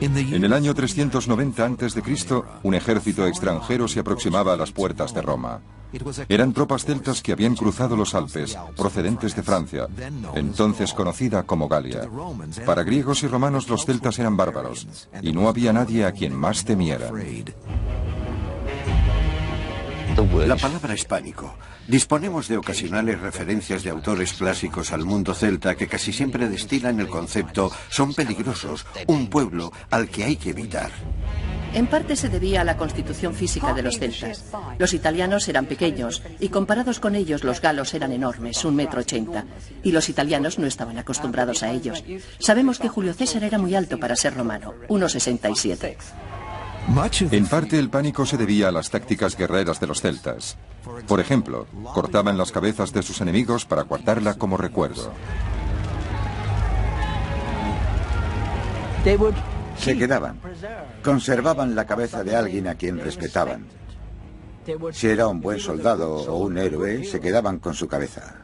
En el año 390 a.C., un ejército extranjero se aproximaba a las puertas de Roma. Eran tropas celtas que habían cruzado los Alpes, procedentes de Francia, entonces conocida como Galia. Para griegos y romanos los celtas eran bárbaros, y no había nadie a quien más temieran. La palabra es pánico. Disponemos de ocasionales referencias de autores clásicos al mundo celta que casi siempre destilan el concepto "son peligrosos, un pueblo al que hay que evitar". En parte se debía a la constitución física de los celtas. Los italianos eran pequeños y comparados con ellos los galos eran enormes, 1,80 m, y los italianos no estaban acostumbrados a ellos. Sabemos que Julio César era muy alto para ser romano, 1,67 m. En parte el pánico se debía a las tácticas guerreras de los celtas. Por ejemplo, cortaban las cabezas de sus enemigos para guardarla como recuerdo. Se quedaban. Conservaban la cabeza de alguien a quien respetaban. Si era un buen soldado o un héroe, se quedaban con su cabeza.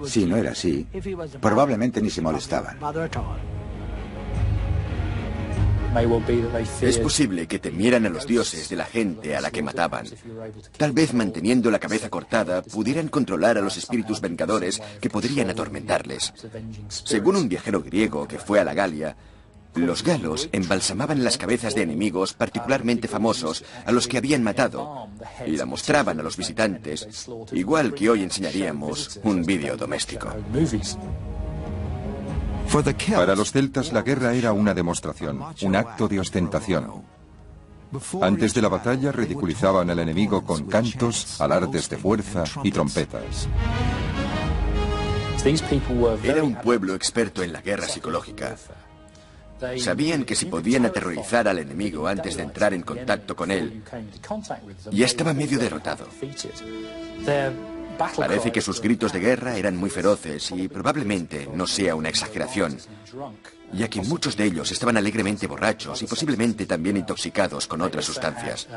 Si no era así, probablemente ni se molestaban. Es posible que temieran a los dioses de la gente a la que mataban. Tal vez manteniendo la cabeza cortada pudieran controlar a los espíritus vengadores que podrían atormentarles. Según un viajero griego que fue a la Galia, los galos embalsamaban las cabezas de enemigos particularmente famosos a los que habían matado y la mostraban a los visitantes, igual que hoy enseñaríamos un vídeo doméstico. Para los celtas la guerra era una demostración, un acto de ostentación. Antes de la batalla ridiculizaban al enemigo con cantos, alardes de fuerza y trompetas. Era un pueblo experto en la guerra psicológica. Sabían que si podían aterrorizar al enemigo antes de entrar en contacto con él, ya estaba medio derrotado. Parece que sus gritos de guerra eran muy feroces y probablemente no sea una exageración, ya que muchos de ellos estaban alegremente borrachos y posiblemente también intoxicados con otras sustancias.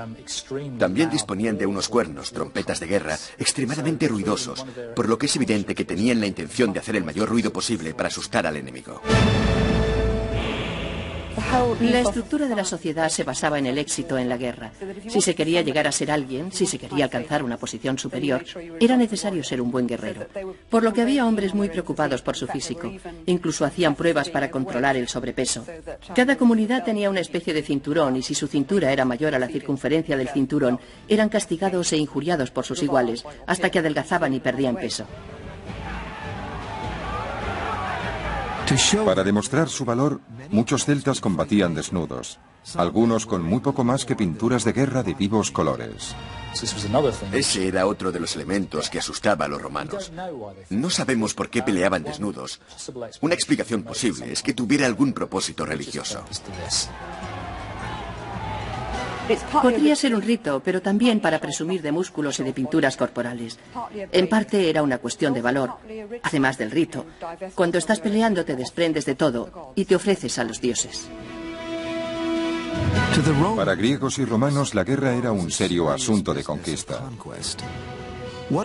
También disponían de unos cuernos, trompetas de guerra, extremadamente ruidosos, por lo que es evidente que tenían la intención de hacer el mayor ruido posible para asustar al enemigo. La estructura de la sociedad se basaba en el éxito en la guerra. Si se quería llegar a ser alguien, si se quería alcanzar una posición superior, era necesario ser un buen guerrero. Por lo que había hombres muy preocupados por su físico. Incluso hacían pruebas para controlar el sobrepeso. Cada comunidad tenía una especie de cinturón y si su cintura era mayor a la circunferencia del cinturón, eran castigados e injuriados por sus iguales, hasta que adelgazaban y perdían peso. Para demostrar su valor, muchos celtas combatían desnudos, algunos con muy poco más que pinturas de guerra de vivos colores. Ese era otro de los elementos que asustaba a los romanos. No sabemos por qué peleaban desnudos. Una explicación posible es que tuviera algún propósito religioso. Podría ser un rito, pero también para presumir de músculos y de pinturas corporales. En parte era una cuestión de valor, además del rito. Cuando estás peleando te desprendes de todo y te ofreces a los dioses. Para griegos y romanos la guerra era un serio asunto de conquista.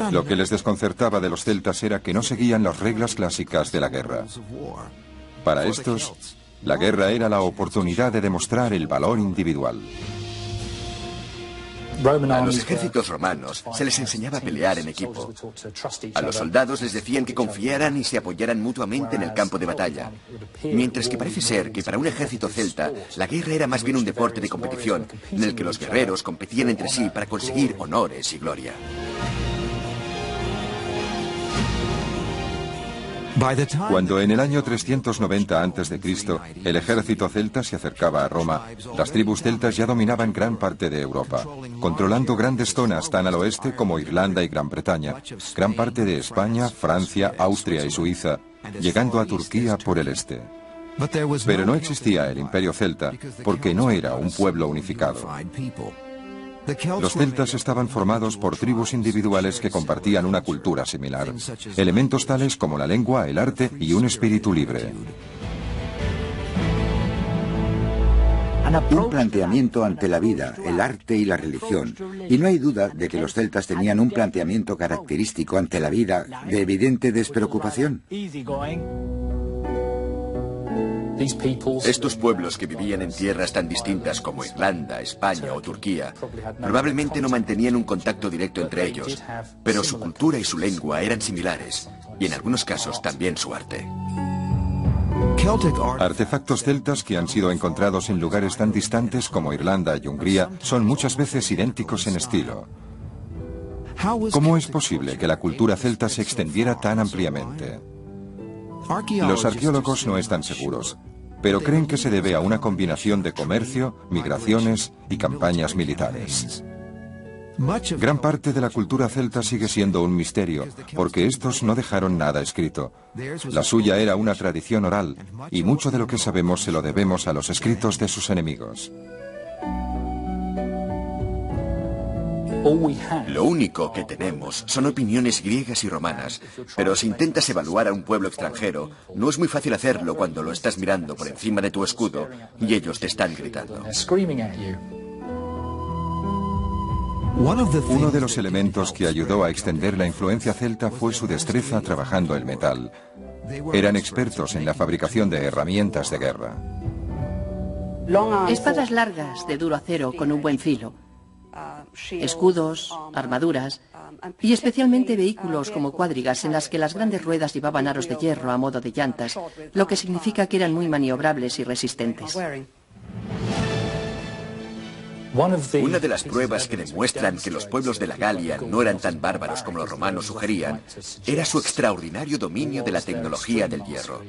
Lo que les desconcertaba de los celtas era que no seguían las reglas clásicas de la guerra. Para estos, la guerra era la oportunidad de demostrar el valor individual. A los ejércitos romanos se les enseñaba a pelear en equipo. A los soldados les decían que confiaran y se apoyaran mutuamente en el campo de batalla. Mientras que parece ser que para un ejército celta, la guerra era más bien un deporte de competición, en el que los guerreros competían entre sí para conseguir honores y gloria. Cuando en el año 390 a.C. el ejército celta se acercaba a Roma, las tribus celtas ya dominaban gran parte de Europa, controlando grandes zonas tan al oeste como Irlanda y Gran Bretaña, gran parte de España, Francia, Austria y Suiza, llegando a Turquía por el este. Pero no existía el imperio celta porque no era un pueblo unificado. Los celtas estaban formados por tribus individuales que compartían una cultura similar, elementos tales como la lengua, el arte y un espíritu libre. Un planteamiento ante la vida, el arte y la religión. Y no hay duda de que los celtas tenían un planteamiento característico ante la vida de evidente despreocupación. Estos pueblos que vivían en tierras tan distintas como Irlanda, España o Turquía, probablemente no mantenían un contacto directo entre ellos, pero su cultura y su lengua eran similares, y en algunos casos también su arte. Artefactos celtas que han sido encontrados en lugares tan distantes como Irlanda y Hungría son muchas veces idénticos en estilo. ¿Cómo es posible que la cultura celta se extendiera tan ampliamente? Los arqueólogos no están seguros, pero creen que se debe a una combinación de comercio, migraciones y campañas militares. Gran parte de la cultura celta sigue siendo un misterio, porque estos no dejaron nada escrito. La suya era una tradición oral, y mucho de lo que sabemos se lo debemos a los escritos de sus enemigos. Lo único que tenemos son opiniones griegas y romanas, pero si intentas evaluar a un pueblo extranjero, no es muy fácil hacerlo cuando lo estás mirando por encima de tu escudo y ellos te están gritando. Uno de los elementos que ayudó a extender la influencia celta fue su destreza trabajando el metal. Eran expertos en la fabricación de herramientas de guerra. Espadas largas de duro acero con un buen filo, escudos, armaduras y especialmente vehículos como cuadrigas en las que las grandes ruedas llevaban aros de hierro a modo de llantas, lo que significa que eran muy maniobrables y resistentes. Una de las pruebas que demuestran que los pueblos de la Galia no eran tan bárbaros como los romanos sugerían era su extraordinario dominio de la tecnología del hierro.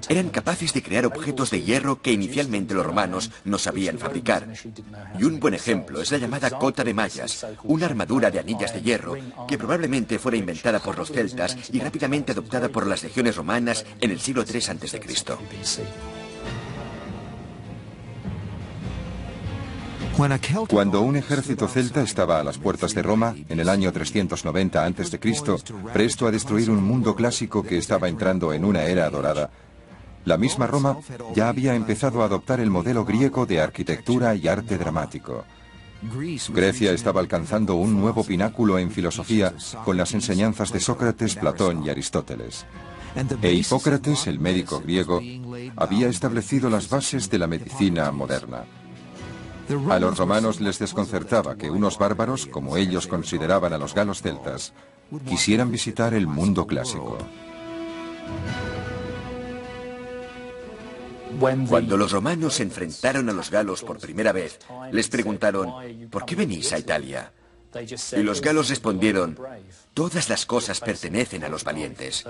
Eran capaces de crear objetos de hierro que inicialmente los romanos no sabían fabricar. Y un buen ejemplo es la llamada cota de mallas, una armadura de anillas de hierro que probablemente fuera inventada por los celtas y rápidamente adoptada por las legiones romanas en el siglo III a.C. Cuando un ejército celta estaba a las puertas de Roma, en el año 390 a.C., presto a destruir un mundo clásico que estaba entrando en una era dorada, la misma Roma ya había empezado a adoptar el modelo griego de arquitectura y arte dramático. Grecia estaba alcanzando un nuevo pináculo en filosofía con las enseñanzas de Sócrates, Platón y Aristóteles. E Hipócrates, el médico griego, había establecido las bases de la medicina moderna. A los romanos les desconcertaba que unos bárbaros, como ellos consideraban a los galos celtas, quisieran visitar el mundo clásico. Cuando los romanos se enfrentaron a los galos por primera vez, les preguntaron, ¿por qué venís a Italia? Y los galos respondieron, todas las cosas pertenecen a los valientes.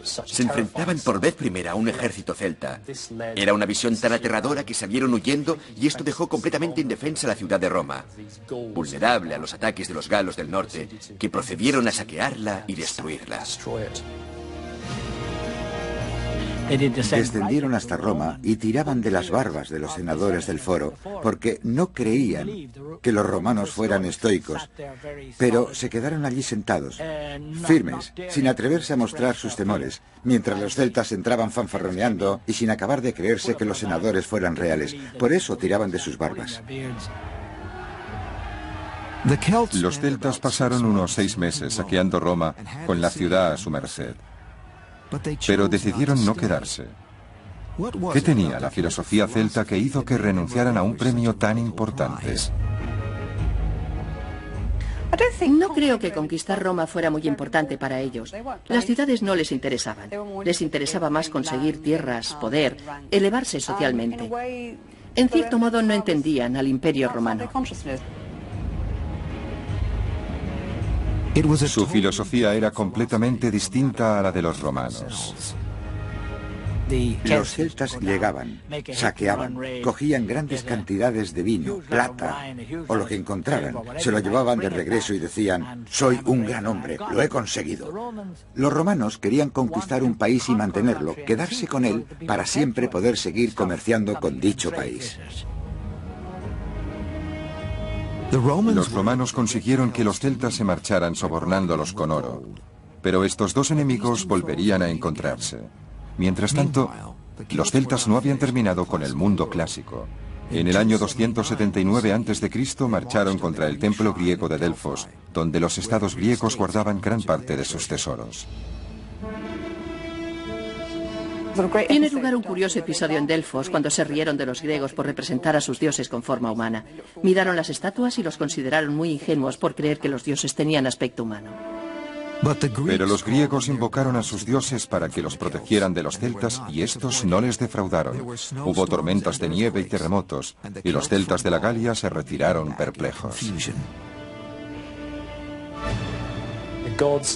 Se enfrentaban por vez primera a un ejército celta. Era una visión tan aterradora que salieron huyendo y esto dejó completamente indefensa la ciudad de Roma, vulnerable a los ataques de los galos del norte, que procedieron a saquearla y destruirla. Descendieron hasta Roma y tiraban de las barbas de los senadores del foro, porque no creían que los romanos fueran estoicos, pero se quedaron allí sentados, firmes, sin atreverse a mostrar sus temores, mientras los celtas entraban fanfarroneando y sin acabar de creerse que los senadores fueran reales. Por eso tiraban de sus barbas. Los celtas pasaron unos 6 meses saqueando Roma con la ciudad a su merced. Pero decidieron no quedarse. ¿Qué tenía la filosofía celta que hizo que renunciaran a un premio tan importante? No creo que conquistar Roma fuera muy importante para ellos. Las ciudades no les interesaban. Les interesaba más conseguir tierras, poder, elevarse socialmente. En cierto modo no entendían al Imperio Romano. Su filosofía era completamente distinta a la de los romanos. Los celtas llegaban, saqueaban, cogían grandes cantidades de vino, plata o lo que encontraran, se lo llevaban de regreso y decían, soy un gran hombre, lo he conseguido. Los romanos querían conquistar un país y mantenerlo, quedarse con él para siempre poder seguir comerciando con dicho país. Los romanos consiguieron que los celtas se marcharan sobornándolos con oro, pero estos dos enemigos volverían a encontrarse. Mientras tanto, los celtas no habían terminado con el mundo clásico. En el año 279 a.C. marcharon contra el templo griego de Delfos, donde los estados griegos guardaban gran parte de sus tesoros. Tiene lugar un curioso episodio en Delfos cuando se rieron de los griegos por representar a sus dioses con forma humana. Miraron las estatuas y los consideraron muy ingenuos por creer que los dioses tenían aspecto humano. Pero los griegos invocaron a sus dioses para que los protegieran de los celtas y estos no les defraudaron. Hubo tormentas de nieve y terremotos, y los celtas de la Galia se retiraron perplejos.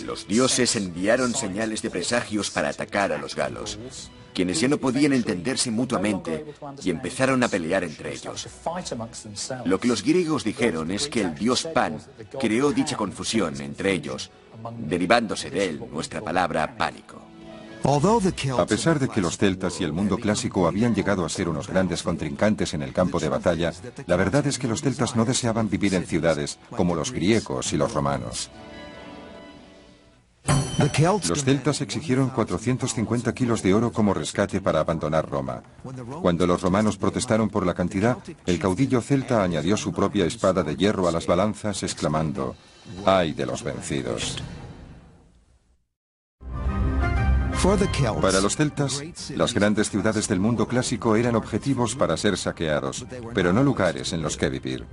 Los dioses enviaron señales de presagios para atacar a los galos, quienes ya no podían entenderse mutuamente y empezaron a pelear entre ellos. Lo que los griegos dijeron es que el dios Pan creó dicha confusión entre ellos, derivándose de él nuestra palabra pánico. A pesar de que los celtas y el mundo clásico habían llegado a ser unos grandes contrincantes en el campo de batalla, la verdad es que los celtas no deseaban vivir en ciudades como los griegos y los romanos. Los celtas exigieron 450 kilos de oro como rescate para abandonar Roma. Cuando los romanos protestaron por la cantidad, el caudillo celta añadió su propia espada de hierro a las balanzas, exclamando: ¡ay de los vencidos! Para los celtas, las grandes ciudades del mundo clásico eran objetivos para ser saqueados, pero no lugares en los que vivir.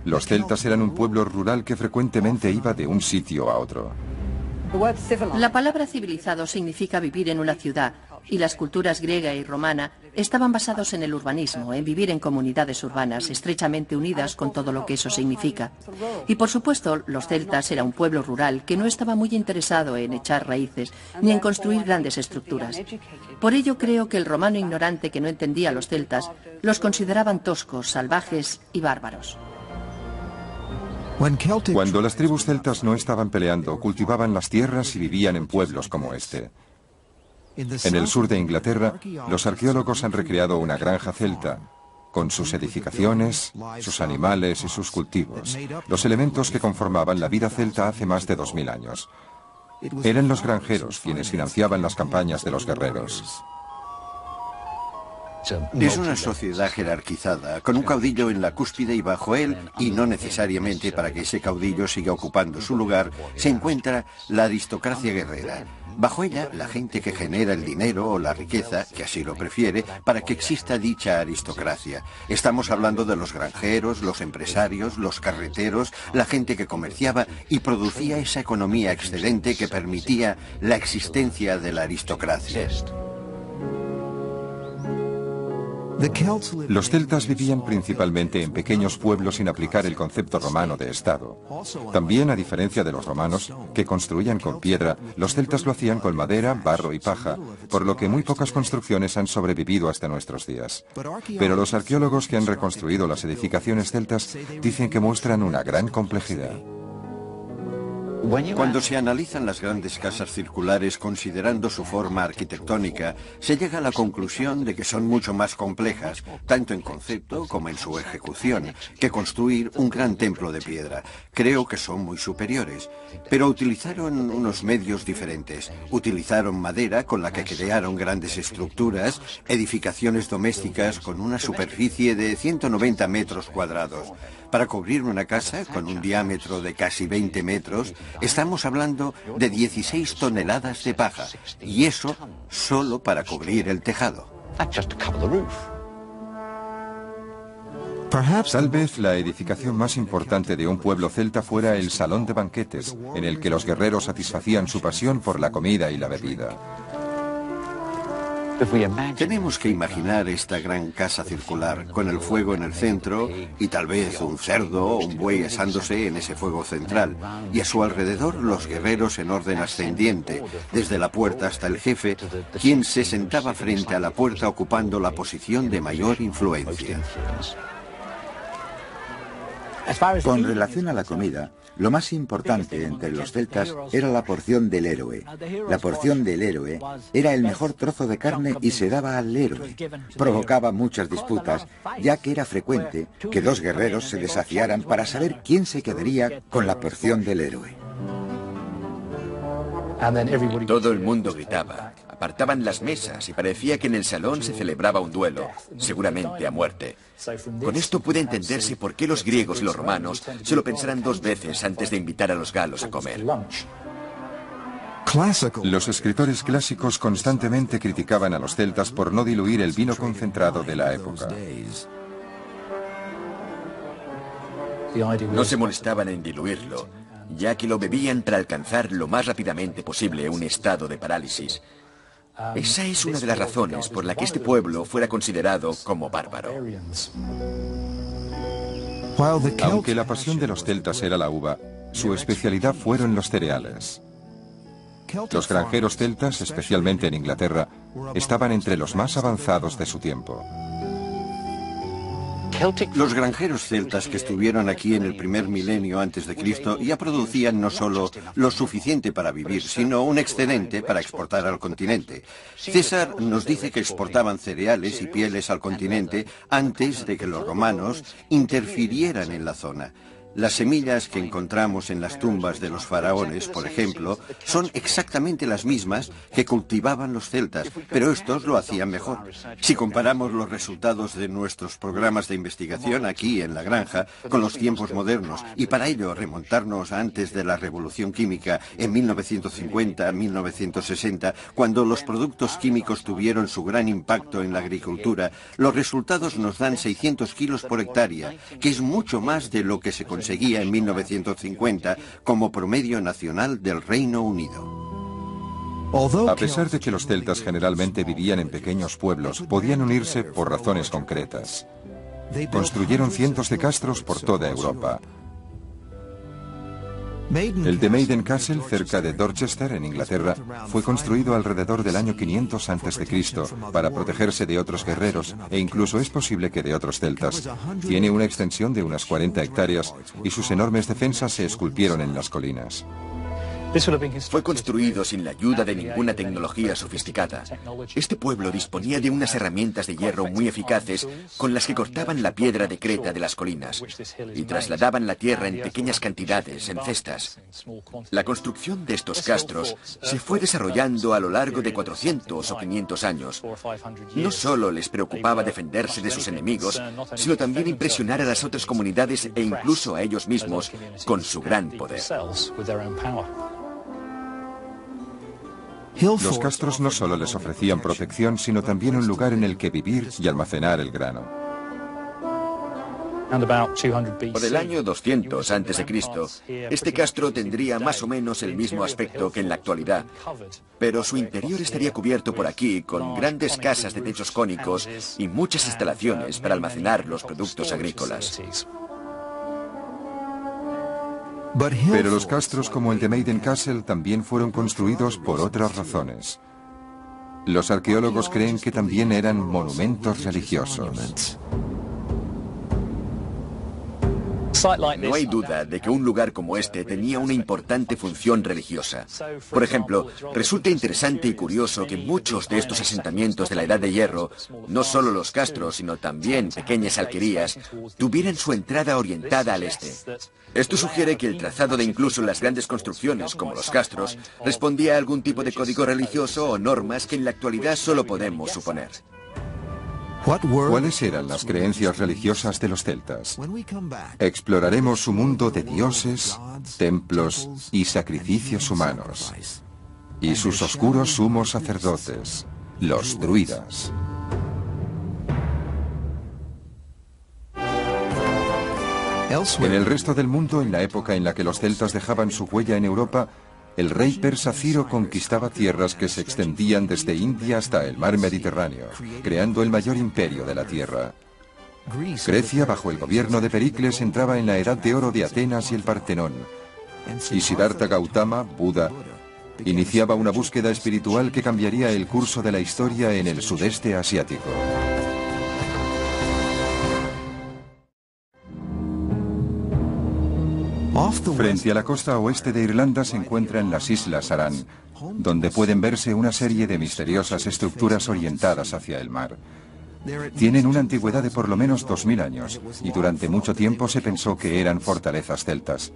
Los celtas eran un pueblo rural que frecuentemente iba de un sitio a otro. La palabra civilizado significa vivir en una ciudad, y las culturas griega y romana estaban basados en el urbanismo, en vivir en comunidades urbanas estrechamente unidas con todo lo que eso significa. Y por supuesto, los celtas era un pueblo rural que no estaba muy interesado en echar raíces ni en construir grandes estructuras. Por ello creo que el romano ignorante que no entendía a los celtas los consideraban toscos, salvajes y bárbaros. Cuando las tribus celtas no estaban peleando, cultivaban las tierras y vivían en pueblos como este. En el sur de Inglaterra, los arqueólogos han recreado una granja celta, con sus edificaciones, sus animales y sus cultivos, los elementos que conformaban la vida celta hace más de 2000 años. Eran los granjeros quienes financiaban las campañas de los guerreros. Es una sociedad jerarquizada, con un caudillo en la cúspide y bajo él, y no necesariamente para que ese caudillo siga ocupando su lugar, se encuentra la aristocracia guerrera. Bajo ella, la gente que genera el dinero o la riqueza, que así lo prefiere, para que exista dicha aristocracia. Estamos hablando de los granjeros, los empresarios, los carreteros, la gente que comerciaba y producía esa economía excedente que permitía la existencia de la aristocracia. Los celtas vivían principalmente en pequeños pueblos sin aplicar el concepto romano de estado. También, a diferencia de los romanos, que construían con piedra, los celtas lo hacían con madera, barro y paja, por lo que muy pocas construcciones han sobrevivido hasta nuestros días. Pero los arqueólogos que han reconstruido las edificaciones celtas dicen que muestran una gran complejidad. Cuando se analizan las grandes casas circulares considerando su forma arquitectónica, se llega a la conclusión de que son mucho más complejas, tanto en concepto como en su ejecución, que construir un gran templo de piedra. Creo que son muy superiores, pero utilizaron unos medios diferentes. Utilizaron madera con la que crearon grandes estructuras, edificaciones domésticas con una superficie de 190 metros cuadrados. Para cubrir una casa con un diámetro de casi 20 metros, estamos hablando de 16 toneladas de paja, y eso solo para cubrir el tejado. Tal vez la edificación más importante de un pueblo celta fuera el salón de banquetes, en el que los guerreros satisfacían su pasión por la comida y la bebida. Tenemos que imaginar esta gran casa circular, con el fuego en el centro y tal vez un cerdo o un buey asándose en ese fuego central, y a su alrededor los guerreros en orden ascendiente, desde la puerta hasta el jefe, quien se sentaba frente a la puerta ocupando la posición de mayor influencia. Con relación a la comida, lo más importante entre los celtas era la porción del héroe. La porción del héroe era el mejor trozo de carne y se daba al héroe. Provocaba muchas disputas, ya que era frecuente que dos guerreros se desafiaran para saber quién se quedaría con la porción del héroe. Todo el mundo gritaba, apartaban las mesas y parecía que en el salón se celebraba un duelo, seguramente a muerte. Con esto puede entenderse por qué los griegos y los romanos se lo pensaran dos veces antes de invitar a los galos a comer. Los escritores clásicos constantemente criticaban a los celtas por no diluir el vino concentrado de la época. No se molestaban en diluirlo, ya que lo bebían para alcanzar lo más rápidamente posible un estado de parálisis. Esa es una de las razones por la que este pueblo fuera considerado como bárbaro. Aunque la pasión de los celtas era la uva, su especialidad fueron los cereales. Los granjeros celtas, especialmente en Inglaterra, estaban entre los más avanzados de su tiempo. Los granjeros celtas que estuvieron aquí en el primer milenio antes de Cristo ya producían no solo lo suficiente para vivir, sino un excedente para exportar al continente. César nos dice que exportaban cereales y pieles al continente antes de que los romanos interfirieran en la zona. Las semillas que encontramos en las tumbas de los faraones, por ejemplo, son exactamente las mismas que cultivaban los celtas, pero estos lo hacían mejor. Si comparamos los resultados de nuestros programas de investigación aquí en la granja con los tiempos modernos, y para ello remontarnos antes de la Revolución Química en 1950-1960, cuando los productos químicos tuvieron su gran impacto en la agricultura, los resultados nos dan 600 kilos por hectárea, que es mucho más de lo que se conseguía en 1950 como promedio nacional del Reino Unido. A pesar de que los celtas generalmente vivían en pequeños pueblos, podían unirse por razones concretas. Construyeron cientos de castros por toda Europa. El de Maiden Castle, cerca de Dorchester, en Inglaterra, fue construido alrededor del año 500 a.C. para protegerse de otros guerreros e incluso es posible que de otros celtas. Tiene una extensión de unas 40 hectáreas y sus enormes defensas se esculpieron en las colinas. Fue construido sin la ayuda de ninguna tecnología sofisticada. Este pueblo disponía de unas herramientas de hierro muy eficaces con las que cortaban la piedra de creta de las colinas y trasladaban la tierra en pequeñas cantidades, en cestas. La construcción de estos castros se fue desarrollando a lo largo de 400 o 500 años. No solo les preocupaba defenderse de sus enemigos, sino también impresionar a las otras comunidades e incluso a ellos mismos con su gran poder. Los castros no solo les ofrecían protección, sino también un lugar en el que vivir y almacenar el grano. Por el año 200 a.C., este castro tendría más o menos el mismo aspecto que en la actualidad, pero su interior estaría cubierto por aquí con grandes casas de techos cónicos y muchas instalaciones para almacenar los productos agrícolas. Pero los castros como el de Maiden Castle también fueron construidos por otras razones. Los arqueólogos creen que también eran monumentos religiosos. No hay duda de que un lugar como este tenía una importante función religiosa. Por ejemplo, resulta interesante y curioso que muchos de estos asentamientos de la Edad de Hierro, no solo los castros, sino también pequeñas alquerías, tuvieran su entrada orientada al este. Esto sugiere que el trazado de incluso las grandes construcciones, como los castros, respondía a algún tipo de código religioso o normas que en la actualidad solo podemos suponer. ¿Cuáles eran las creencias religiosas de los celtas? Exploraremos su mundo de dioses, templos y sacrificios humanos, y sus oscuros sumos sacerdotes, los druidas. En el resto del mundo, en la época en la que los celtas dejaban su huella en Europa, el rey persa Ciro conquistaba tierras que se extendían desde India hasta el mar Mediterráneo, creando el mayor imperio de la tierra. Grecia, bajo el gobierno de Pericles, entraba en la Edad de Oro de Atenas y el Partenón. Y Siddhartha Gautama, Buda, iniciaba una búsqueda espiritual que cambiaría el curso de la historia en el sudeste asiático. Frente a la costa oeste de Irlanda se encuentran las Islas Aran, donde pueden verse una serie de misteriosas estructuras orientadas hacia el mar. Tienen una antigüedad de por lo menos 2000 años, y durante mucho tiempo se pensó que eran fortalezas celtas.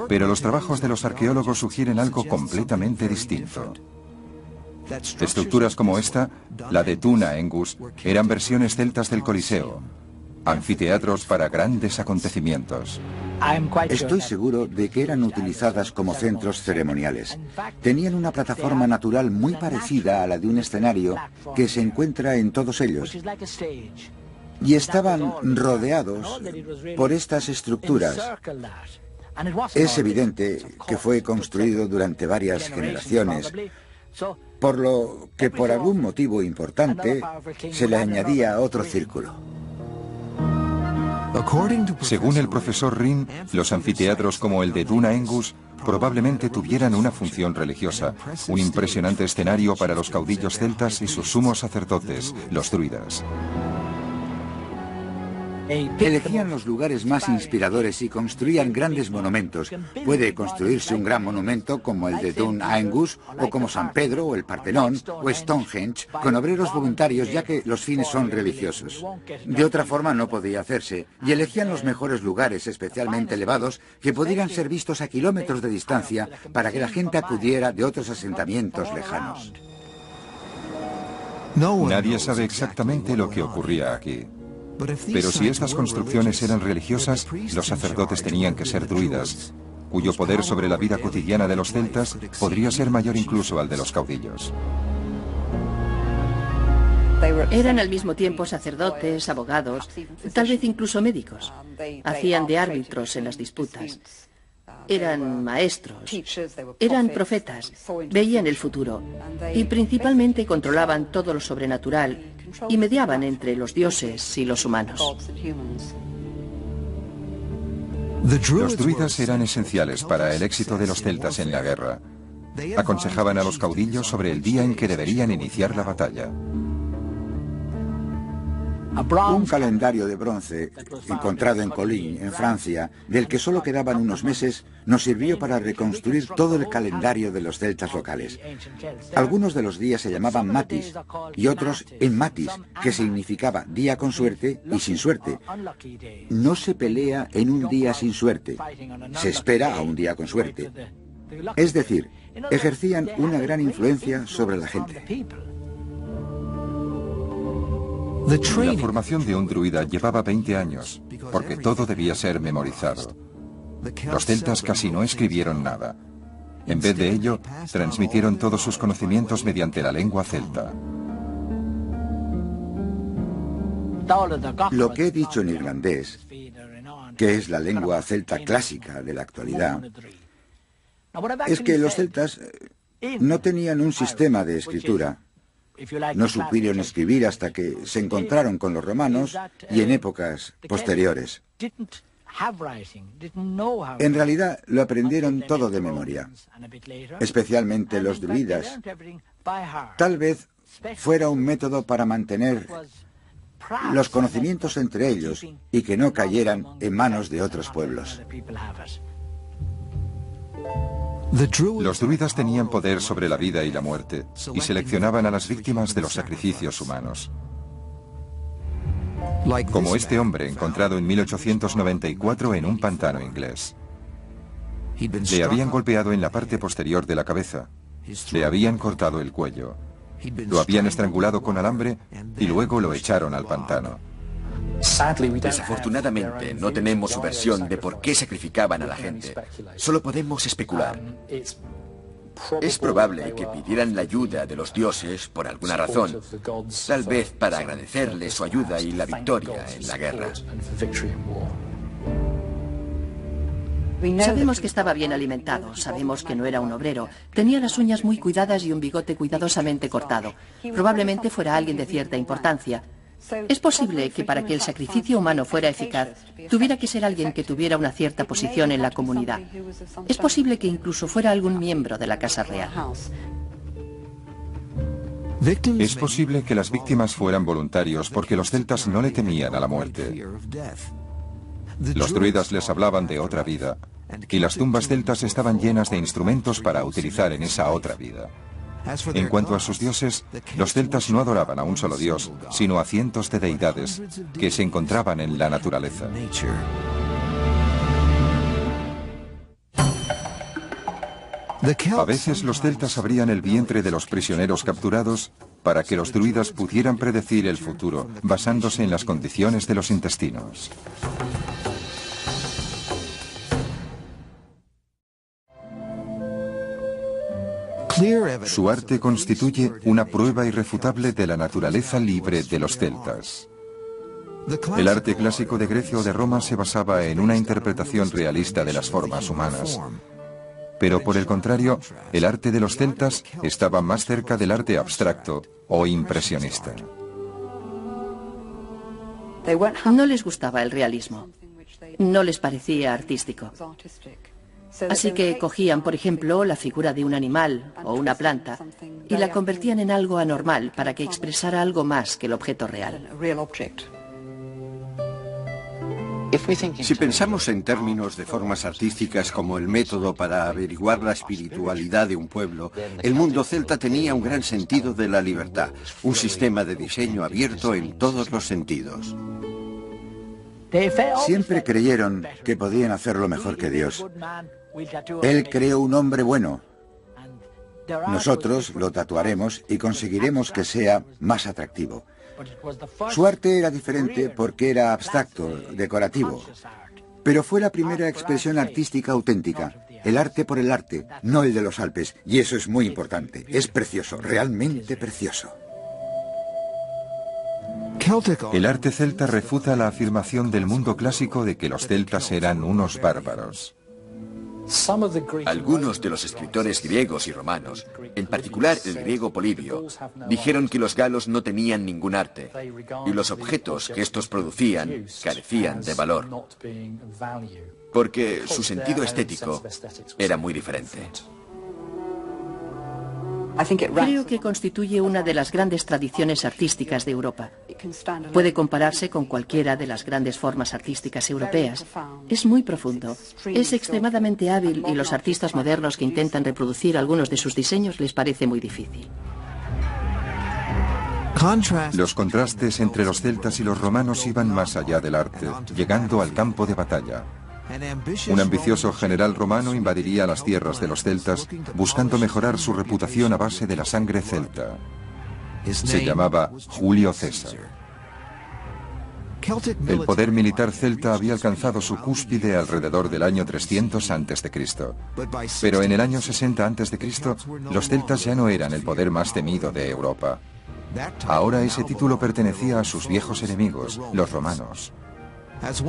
Pero los trabajos de los arqueólogos sugieren algo completamente distinto. Estructuras como esta, la de Tuna Engus, eran versiones celtas del Coliseo, anfiteatros para grandes acontecimientos. Estoy seguro de que eran utilizadas como centros ceremoniales. Tenían una plataforma natural muy parecida a la de un escenario que se encuentra en todos ellos. Y estaban rodeados por estas estructuras. Es evidente que fue construido durante varias generaciones, por lo que por algún motivo importante se le añadía otro círculo. Según el profesor Rin, los anfiteatros como el de Dún Aengus probablemente tuvieran una función religiosa, un impresionante escenario para los caudillos celtas y sus sumos sacerdotes, los druidas. Elegían los lugares más inspiradores y construían grandes monumentos. Puede construirse un gran monumento como el de Dún Aengus, o como San Pedro, o el Partenón, o Stonehenge, con obreros voluntarios, ya que los fines son religiosos. De otra forma no podía hacerse, y elegían los mejores lugares, especialmente elevados, que pudieran ser vistos a kilómetros de distancia para que la gente acudiera de otros asentamientos lejanos. Nadie sabe exactamente lo que ocurría aquí. Pero si estas construcciones eran religiosas, los sacerdotes tenían que ser druidas, cuyo poder sobre la vida cotidiana de los celtas podría ser mayor incluso al de los caudillos. Eran al mismo tiempo sacerdotes, abogados, tal vez incluso médicos. Hacían de árbitros en las disputas. Eran maestros, eran profetas, veían el futuro y principalmente controlaban todo lo sobrenatural y mediaban entre los dioses y los humanos. Los druidas eran esenciales para el éxito de los celtas en la guerra. Aconsejaban a los caudillos sobre el día en que deberían iniciar la batalla. Un calendario de bronce encontrado en Colín, en Francia, del que solo quedaban unos meses, nos sirvió para reconstruir todo el calendario de los celtas locales. Algunos de los días se llamaban matis y otros en matis, que significaba día con suerte y sin suerte. No se pelea en un día sin suerte, se espera a un día con suerte. Es decir, ejercían una gran influencia sobre la gente. La formación de un druida llevaba 20 años, porque todo debía ser memorizado. Los celtas casi no escribieron nada. En vez de ello, transmitieron todos sus conocimientos mediante la lengua celta. Lo que he dicho en irlandés, que es la lengua celta clásica de la actualidad, es que los celtas no tenían un sistema de escritura. No supieron escribir hasta que se encontraron con los romanos y en épocas posteriores. En realidad lo aprendieron todo de memoria, especialmente los druidas. Tal vez fuera un método para mantener los conocimientos entre ellos y que no cayeran en manos de otros pueblos. Los druidas tenían poder sobre la vida y la muerte y seleccionaban a las víctimas de los sacrificios humanos. Como este hombre encontrado en 1894 en un pantano inglés. Le habían golpeado en la parte posterior de la cabeza, le habían cortado el cuello, lo habían estrangulado con alambre y luego lo echaron al pantano. Desafortunadamente, no tenemos su versión de por qué sacrificaban a la gente. Solo podemos especular. Es probable que pidieran la ayuda de los dioses por alguna razón, tal vez para agradecerles su ayuda y la victoria en la guerra. Sabemos que estaba bien alimentado, sabemos que no era un obrero, tenía las uñas muy cuidadas y un bigote cuidadosamente cortado. Probablemente fuera alguien de cierta importancia. Es posible que para que el sacrificio humano fuera eficaz, tuviera que ser alguien que tuviera una cierta posición en la comunidad. Es posible que incluso fuera algún miembro de la Casa Real. Es posible que las víctimas fueran voluntarios porque los celtas no le temían a la muerte. Los druidas les hablaban de otra vida, y las tumbas celtas estaban llenas de instrumentos para utilizar en esa otra vida. En cuanto a sus dioses, los celtas no adoraban a un solo dios, sino a cientos de deidades que se encontraban en la naturaleza. A veces los celtas abrían el vientre de los prisioneros capturados para que los druidas pudieran predecir el futuro, basándose en las condiciones de los intestinos. Su arte constituye una prueba irrefutable de la naturaleza libre de los celtas. El arte clásico de Grecia o de Roma se basaba en una interpretación realista de las formas humanas. Pero por el contrario, el arte de los celtas estaba más cerca del arte abstracto o impresionista. No les gustaba el realismo. No les parecía artístico. Así que cogían, por ejemplo, la figura de un animal o una planta y la convertían en algo anormal para que expresara algo más que el objeto real. Si pensamos en términos de formas artísticas como el método para averiguar la espiritualidad de un pueblo, el mundo celta tenía un gran sentido de la libertad, un sistema de diseño abierto en todos los sentidos. Siempre creyeron que podían hacerlo mejor que Dios. Él creó un hombre bueno. Nosotros lo tatuaremos y conseguiremos que sea más atractivo. Su arte era diferente porque era abstracto, decorativo. Pero fue la primera expresión artística auténtica. El arte por el arte, no el de los Alpes. Y eso es muy importante. Es precioso, realmente precioso. El arte celta refuta la afirmación del mundo clásico de que los celtas eran unos bárbaros. Algunos de los escritores griegos y romanos, en particular el griego Polibio, dijeron que los galos no tenían ningún arte y los objetos que estos producían carecían de valor, porque su sentido estético era muy diferente. Creo que constituye una de las grandes tradiciones artísticas de Europa. Puede compararse con cualquiera de las grandes formas artísticas europeas. Es muy profundo, es extremadamente hábil y los artistas modernos que intentan reproducir algunos de sus diseños les parece muy difícil. Los contrastes entre los celtas y los romanos iban más allá del arte, llegando al campo de batalla. Un ambicioso general romano invadiría las tierras de los celtas buscando mejorar su reputación a base de la sangre celta. Se llamaba Julio César. El poder militar celta había alcanzado su cúspide alrededor del año 300 a.C. Pero en el año 60 a.C. los celtas ya no eran el poder más temido de Europa. Ahora ese título pertenecía a sus viejos enemigos, los romanos.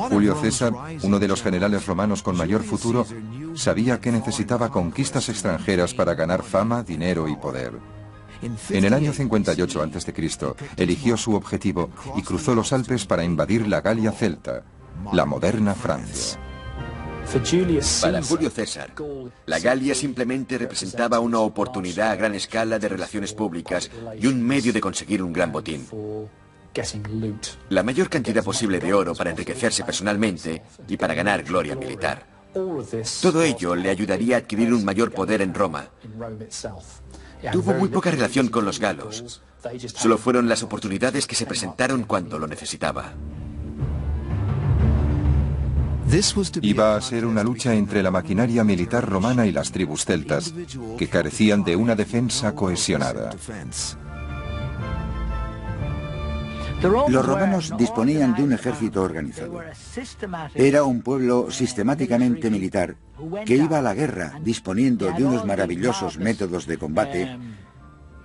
Julio César, uno de los generales romanos con mayor futuro, sabía que necesitaba conquistas extranjeras para ganar fama, dinero y poder. En el año 58 a.C., eligió su objetivo y cruzó los Alpes para invadir la Galia celta, la moderna Francia. Para Julio César, la Galia simplemente representaba una oportunidad a gran escala de relaciones públicas y un medio de conseguir un gran botín. La mayor cantidad posible de oro para enriquecerse personalmente y para ganar gloria militar. Todo ello le ayudaría a adquirir un mayor poder en Roma. Tuvo muy poca relación con los galos. Solo fueron las oportunidades que se presentaron cuando lo necesitaba. Iba a ser una lucha entre la maquinaria militar romana y las tribus celtas, que carecían de una defensa cohesionada. Los romanos disponían de un ejército organizado. Era un pueblo sistemáticamente militar que iba a la guerra disponiendo de unos maravillosos métodos de combate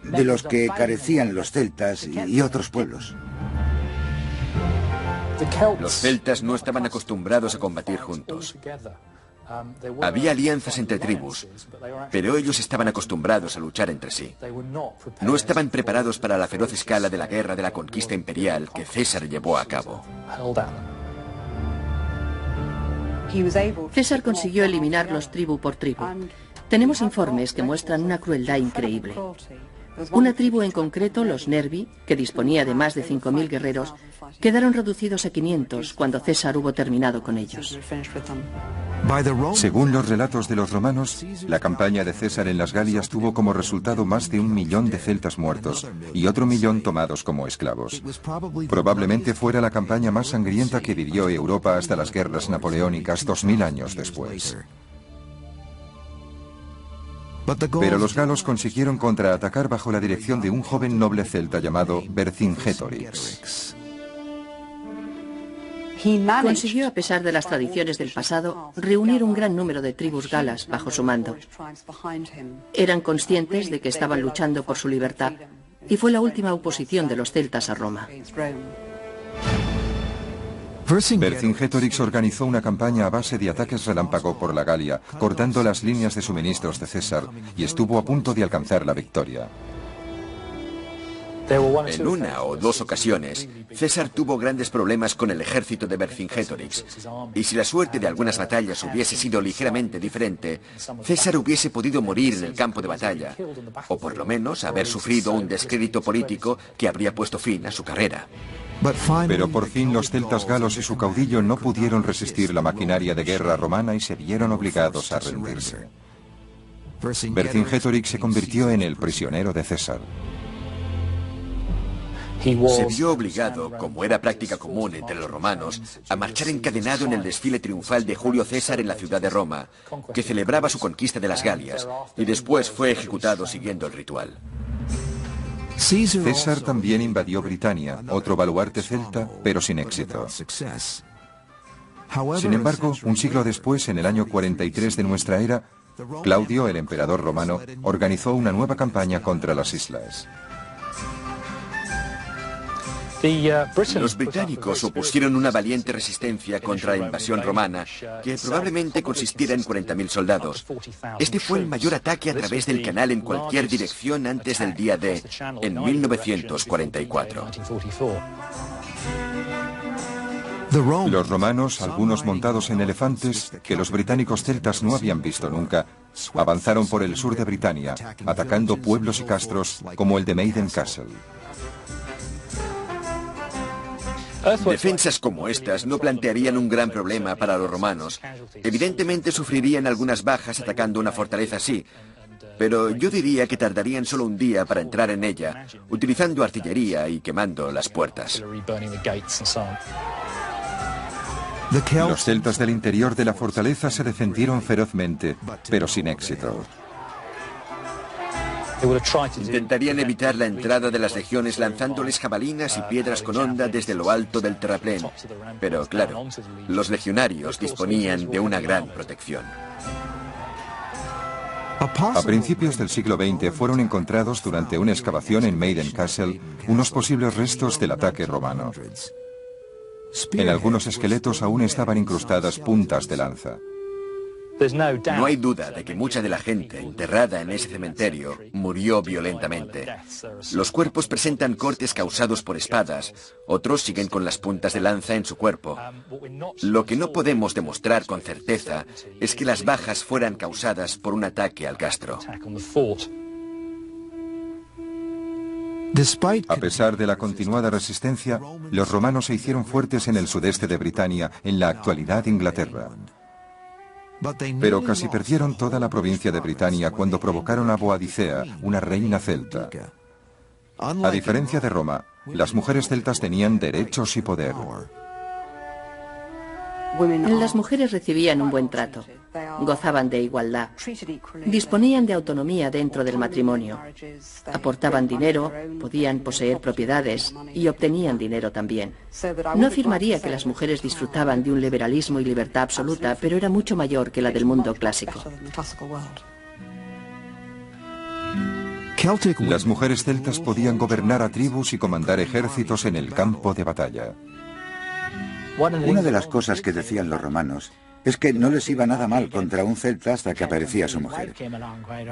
de los que carecían los celtas y otros pueblos. Los celtas no estaban acostumbrados a combatir juntos. Había alianzas entre tribus, pero ellos estaban acostumbrados a luchar entre sí. No estaban preparados para la feroz escala de la guerra de la conquista imperial que César llevó a cabo. César consiguió eliminarlos tribu por tribu. Tenemos informes que muestran una crueldad increíble. Una tribu en concreto, los Nervi, que disponía de más de 5.000 guerreros, quedaron reducidos a 500 cuando César hubo terminado con ellos. Según los relatos de los romanos, la campaña de César en las Galias tuvo como resultado más de 1 millón de celtas muertos y otro 1 millón tomados como esclavos. Probablemente fuera la campaña más sangrienta que vivió Europa hasta las guerras napoleónicas 2000 años después. Pero los galos consiguieron contraatacar bajo la dirección de un joven noble celta llamado Vercingetorix. Consiguió, a pesar de las tradiciones del pasado, reunir un gran número de tribus galas bajo su mando. Eran conscientes de que estaban luchando por su libertad y fue la última oposición de los celtas a Roma. Vercingetorix organizó una campaña a base de ataques relámpago por la Galia, cortando las líneas de suministros de César, y estuvo a punto de alcanzar la victoria. En una o dos ocasiones, César tuvo grandes problemas con el ejército de Vercingetorix, y si la suerte de algunas batallas hubiese sido ligeramente diferente, César hubiese podido morir en el campo de batalla, o por lo menos haber sufrido un descrédito político que habría puesto fin a su carrera. Pero por fin los celtas galos y su caudillo no pudieron resistir la maquinaria de guerra romana y se vieron obligados a rendirse. Vercingetorix se convirtió en el prisionero de César. Se vio obligado, como era práctica común entre los romanos, a marchar encadenado en el desfile triunfal de Julio César en la ciudad de Roma, que celebraba su conquista de las Galias, y después fue ejecutado siguiendo el ritual. César también invadió Britania, otro baluarte celta, pero sin éxito. Sin embargo, un siglo después, en el año 43 de nuestra era, Claudio, el emperador romano, organizó una nueva campaña contra las islas. Los británicos opusieron una valiente resistencia contra la invasión romana, que probablemente consistiera en 40.000 soldados. Este fue el mayor ataque a través del canal en cualquier dirección antes del día D, en 1944. Los romanos, algunos montados en elefantes, que los británicos celtas no habían visto nunca, avanzaron por el sur de Britania, atacando pueblos y castros como el de Maiden Castle. Defensas como estas no plantearían un gran problema para los romanos. Evidentemente sufrirían algunas bajas atacando una fortaleza así, pero yo diría que tardarían solo un día para entrar en ella, utilizando artillería y quemando las puertas. Los celtas del interior de la fortaleza se defendieron ferozmente, pero sin éxito. Intentarían evitar la entrada de las legiones lanzándoles jabalinas y piedras con honda desde lo alto del terraplén. Pero claro, los legionarios disponían de una gran protección. A principios del siglo XX fueron encontrados durante una excavación en Maiden Castle unos posibles restos del ataque romano. En algunos esqueletos aún estaban incrustadas puntas de lanza. No hay duda de que mucha de la gente enterrada en ese cementerio murió violentamente. Los cuerpos presentan cortes causados por espadas, otros siguen con las puntas de lanza en su cuerpo. Lo que no podemos demostrar con certeza es que las bajas fueran causadas por un ataque al castro. A pesar de la continuada resistencia, los romanos se hicieron fuertes en el sudeste de Britania, en la actualidad Inglaterra. Pero casi perdieron toda la provincia de Britania cuando provocaron a Boadicea, una reina celta. A diferencia de Roma, las mujeres celtas tenían derechos y poder. Las mujeres recibían un buen trato, gozaban de igualdad, disponían de autonomía dentro del matrimonio, aportaban dinero, podían poseer propiedades y obtenían dinero también. No afirmaría que las mujeres disfrutaban de un liberalismo y libertad absoluta, pero era mucho mayor que la del mundo clásico. Las mujeres celtas podían gobernar a tribus y comandar ejércitos en el campo de batalla. Una de las cosas que decían los romanos es que no les iba nada mal contra un celta hasta que aparecía su mujer.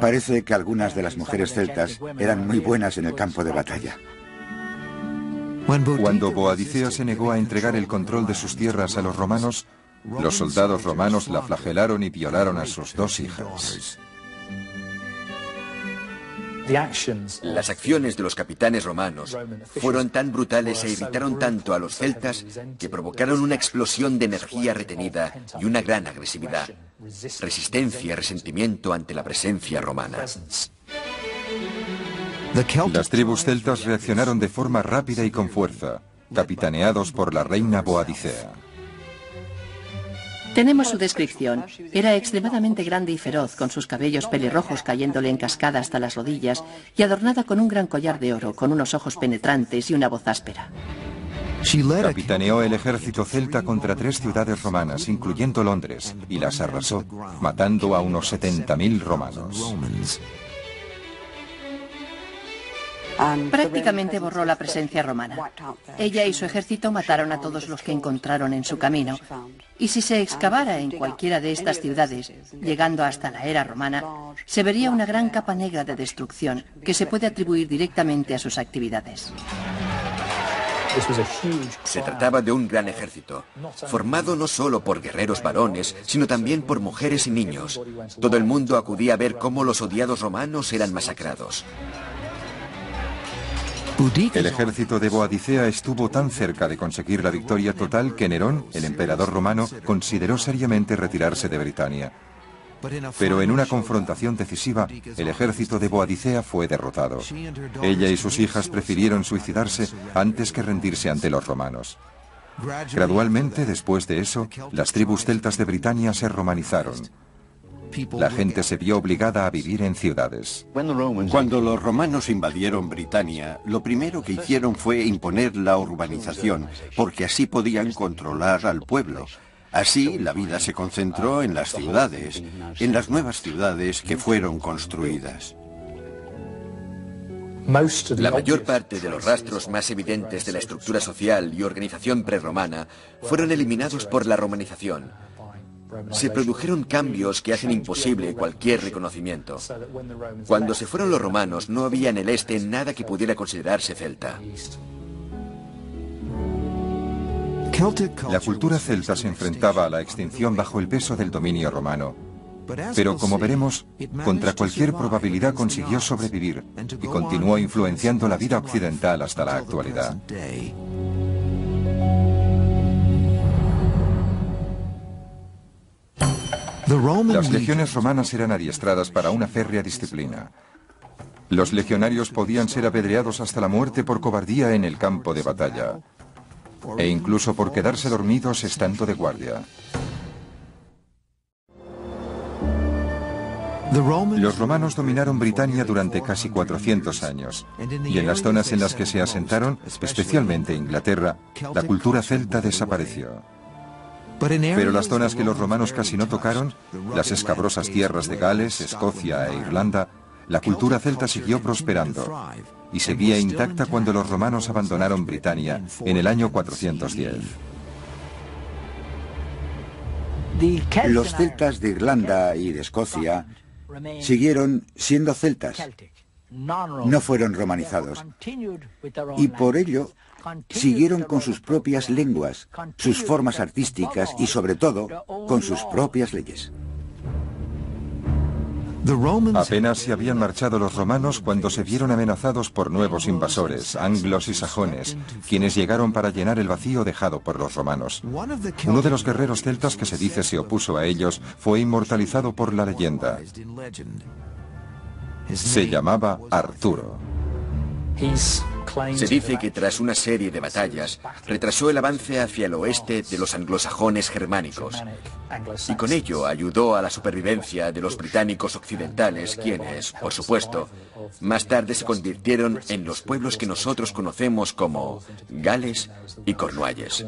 Parece que algunas de las mujeres celtas eran muy buenas en el campo de batalla. Cuando Boadicea se negó a entregar el control de sus tierras a los romanos, los soldados romanos la flagelaron y violaron a sus dos hijas. Las acciones de los capitanes romanos fueron tan brutales e irritaron tanto a los celtas que provocaron una explosión de energía retenida y una gran agresividad, resistencia y resentimiento ante la presencia romana. Las tribus celtas reaccionaron de forma rápida y con fuerza, capitaneados por la reina Boadicea. Tenemos su descripción. Era extremadamente grande y feroz, con sus cabellos pelirrojos cayéndole en cascada hasta las rodillas y adornada con un gran collar de oro, con unos ojos penetrantes y una voz áspera. Capitaneó el ejército celta contra 3 ciudades romanas, incluyendo Londres, y las arrasó, matando a unos 70.000 romanos. Prácticamente borró la presencia romana. Ella y su ejército mataron a todos los que encontraron en su camino. Y si se excavara en cualquiera de estas ciudades, llegando hasta la era romana, se vería una gran capa negra de destrucción que se puede atribuir directamente a sus actividades. Se trataba de un gran ejército, formado no solo por guerreros varones, sino también por mujeres y niños. Todo el mundo acudía a ver cómo los odiados romanos eran masacrados. El ejército de Boadicea estuvo tan cerca de conseguir la victoria total que Nerón, el emperador romano, consideró seriamente retirarse de Britania. Pero en una confrontación decisiva, el ejército de Boadicea fue derrotado. Ella y sus hijas prefirieron suicidarse antes que rendirse ante los romanos. Gradualmente, después de eso, las tribus celtas de Britania se romanizaron. La gente se vio obligada a vivir en ciudades. Cuando los romanos invadieron Britania, lo primero que hicieron fue imponer la urbanización, porque así podían controlar al pueblo. Así, la vida se concentró en las ciudades, en las nuevas ciudades que fueron construidas. La mayor parte de los rastros más evidentes de la estructura social y organización prerromana fueron eliminados por la romanización. Se produjeron cambios que hacen imposible cualquier reconocimiento. Cuando se fueron los romanos, no había en el este nada que pudiera considerarse celta. La cultura celta se enfrentaba a la extinción bajo el peso del dominio romano. Pero como veremos, contra cualquier probabilidad consiguió sobrevivir y continuó influenciando la vida occidental hasta la actualidad. Las legiones romanas eran adiestradas para una férrea disciplina. Los legionarios podían ser apedreados hasta la muerte por cobardía en el campo de batalla, e incluso por quedarse dormidos estando de guardia. Los romanos dominaron Britania durante casi 400 años, y en las zonas en las que se asentaron, especialmente Inglaterra, la cultura celta desapareció. Pero las zonas que los romanos casi no tocaron, las escabrosas tierras de Gales, Escocia e Irlanda, la cultura celta siguió prosperando y seguía intacta cuando los romanos abandonaron Britania en el año 410. Los celtas de Irlanda y de Escocia siguieron siendo celtas, no fueron romanizados, y por ello siguieron con sus propias lenguas, sus formas artísticas y sobre todo con sus propias leyes. Apenas se habían marchado los romanos cuando se vieron amenazados por nuevos invasores, anglos y sajones, quienes llegaron para llenar el vacío dejado por los romanos. Uno de los guerreros celtas que se dice se opuso a ellos fue inmortalizado por la leyenda. Se llamaba Arturo. Se dice que tras una serie de batallas, retrasó el avance hacia el oeste de los anglosajones germánicos, y con ello ayudó a la supervivencia de los británicos occidentales, quienes, por supuesto, más tarde se convirtieron en los pueblos que nosotros conocemos como Gales y Cornualles.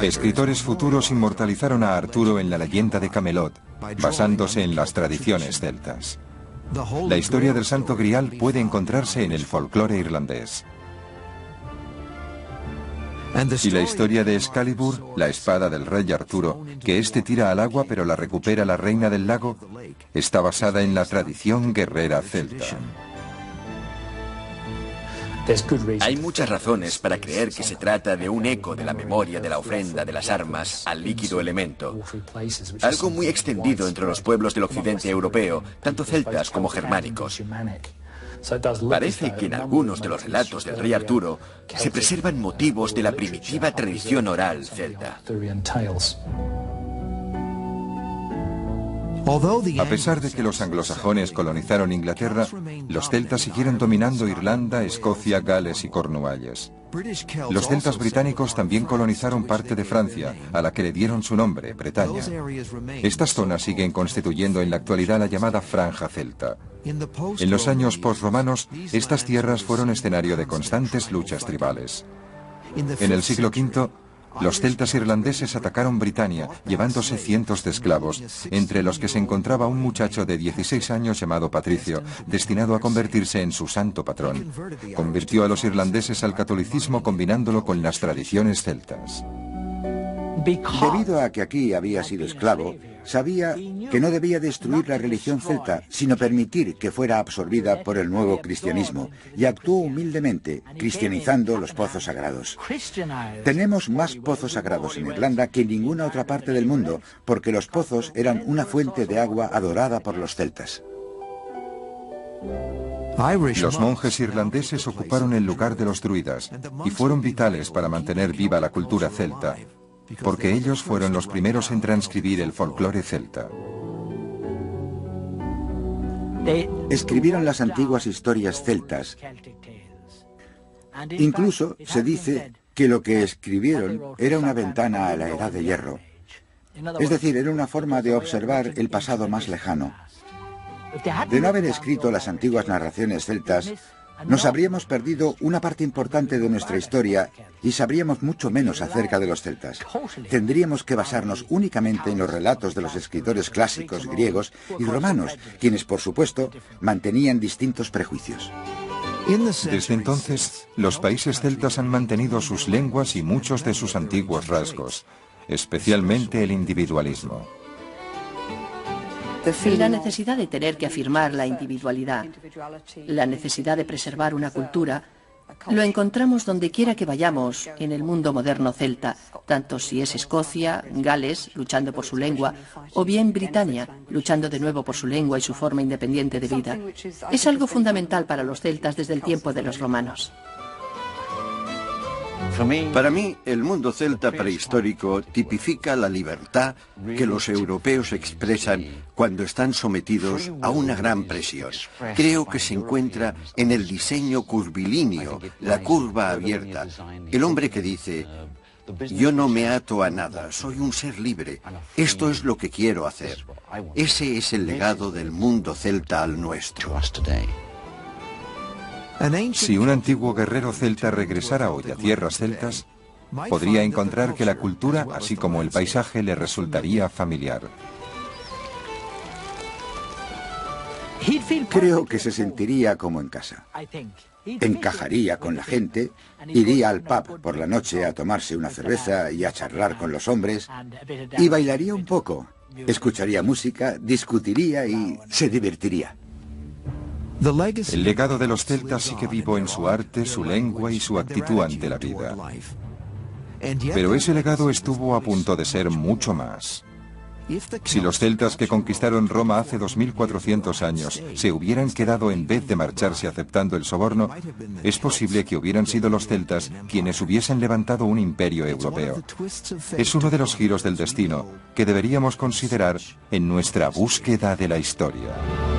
Escritores futuros inmortalizaron a Arturo en la leyenda de Camelot, basándose en las tradiciones celtas. La historia del Santo Grial puede encontrarse en el folclore irlandés. Y la historia de Excalibur, la espada del rey Arturo, que éste tira al agua pero la recupera la reina del lago, está basada en la tradición guerrera celta. Hay muchas razones para creer que se trata de un eco de la memoria de la ofrenda de las armas al líquido elemento, algo muy extendido entre los pueblos del occidente europeo, tanto celtas como germánicos. Parece que en algunos de los relatos del rey Arturo se preservan motivos de la primitiva tradición oral celta. A pesar de que los anglosajones colonizaron Inglaterra, los celtas siguieron dominando Irlanda, Escocia, Gales y Cornualles. Los celtas británicos también colonizaron parte de Francia, a la que le dieron su nombre, Bretaña. Estas zonas siguen constituyendo en la actualidad la llamada Franja Celta. En los años posromanos, estas tierras fueron escenario de constantes luchas tribales. En el siglo V, los celtas irlandeses atacaron Britania, llevándose cientos de esclavos, entre los que se encontraba un muchacho de 16 años llamado Patricio, destinado a convertirse en su santo patrón. Convirtió a los irlandeses al catolicismo combinándolo con las tradiciones celtas. Debido a que aquí había sido esclavo, sabía que no debía destruir la religión celta, sino permitir que fuera absorbida por el nuevo cristianismo, y actuó humildemente, cristianizando los pozos sagrados. Tenemos más pozos sagrados en Irlanda que en ninguna otra parte del mundo, porque los pozos eran una fuente de agua adorada por los celtas. Los monjes irlandeses ocuparon el lugar de los druidas y fueron vitales para mantener viva la cultura celta, porque ellos fueron los primeros en transcribir el folclore celta. Escribieron las antiguas historias celtas. Incluso se dice que lo que escribieron era una ventana a la Edad de Hierro. Es decir, era una forma de observar el pasado más lejano. De no haber escrito las antiguas narraciones celtas, nos habríamos perdido una parte importante de nuestra historia y sabríamos mucho menos acerca de los celtas. Tendríamos que basarnos únicamente en los relatos de los escritores clásicos griegos y romanos, quienes, por supuesto, mantenían distintos prejuicios. Desde entonces, los países celtas han mantenido sus lenguas y muchos de sus antiguos rasgos, especialmente el individualismo. La necesidad de tener que afirmar la individualidad, la necesidad de preservar una cultura, lo encontramos donde quiera que vayamos en el mundo moderno celta, tanto si es Escocia, Gales, luchando por su lengua, o bien Britania, luchando de nuevo por su lengua y su forma independiente de vida. Es algo fundamental para los celtas desde el tiempo de los romanos. Para mí, el mundo celta prehistórico tipifica la libertad que los europeos expresan cuando están sometidos a una gran presión. Creo que se encuentra en el diseño curvilíneo, la curva abierta. El hombre que dice: yo no me ato a nada, soy un ser libre, esto es lo que quiero hacer. Ese es el legado del mundo celta al nuestro. Si un antiguo guerrero celta regresara hoy a tierras celtas, podría encontrar que la cultura, así como el paisaje, le resultaría familiar. Creo que se sentiría como en casa. Encajaría con la gente, iría al pub por la noche a tomarse una cerveza y a charlar con los hombres, y bailaría un poco, escucharía música, discutiría y se divertiría. El legado de los celtas sigue vivo en su arte, su lengua y su actitud ante la vida. Pero ese legado estuvo a punto de ser mucho más. Si los celtas que conquistaron Roma hace 2400 años se hubieran quedado en vez de marcharse aceptando el soborno, es posible que hubieran sido los celtas quienes hubiesen levantado un imperio europeo. Es uno de los giros del destino que deberíamos considerar en nuestra búsqueda de la historia.